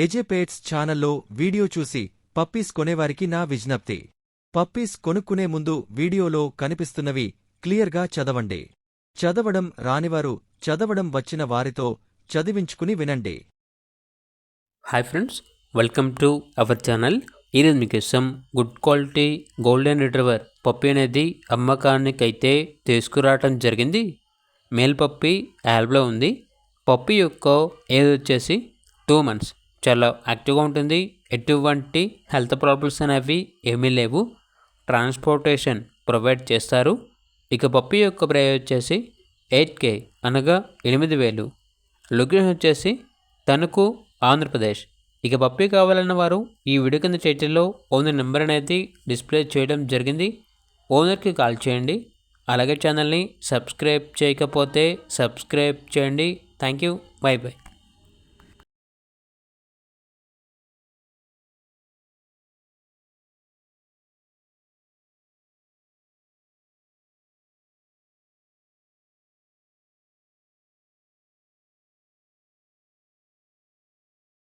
ఏజే పేట్స్ ఛానల్లో వీడియో చూసి పప్పీస్ కొనేవారికి నా విజ్ఞప్తి. పప్పీస్ కొనుక్కునే ముందు వీడియోలో కనిపిస్తున్నవి క్లియర్గా చదవండి. చదవడం రానివారు చదవడం వచ్చిన వారితో చదివించుకుని వినండి. Hi friends, welcome to our channel. ఈరోజు మీకోసం good quality golden retriever puppy అనేది అమ్మకానికైతే తీసుకురావటం జరిగింది. మేల్ పప్పీ యాల్బ్లో ఉంది. పప్పీ యొక్క ఏజ్ వచ్చేసి 2 months. చాలా యాక్టివ్గా ఉంటుంది. ఎటువంటి హెల్త్ ప్రాబ్లమ్స్ అనేవి ఏమీ లేవు. ట్రాన్స్పోర్టేషన్ ప్రొవైడ్ చేస్తారు. ఇక పప్పీ యొక్క ప్రైస్ వచ్చేసి 8K అనగా 8,000. లొకేషన్ వచ్చేసి తణుకు, ఆంధ్రప్రదేశ్. ఇక పప్పీ కావాలన్న వారు ఈ వీడియో కింద టైటిల్లో ఓనర్ నెంబర్ అనేది డిస్ప్లే చేయడం జరిగింది. ఓనర్కి కాల్ చేయండి. అలాగే ఛానల్ని సబ్స్క్రైబ్ చేయకపోతే సబ్స్క్రైబ్ చేయండి. Thank you. By by.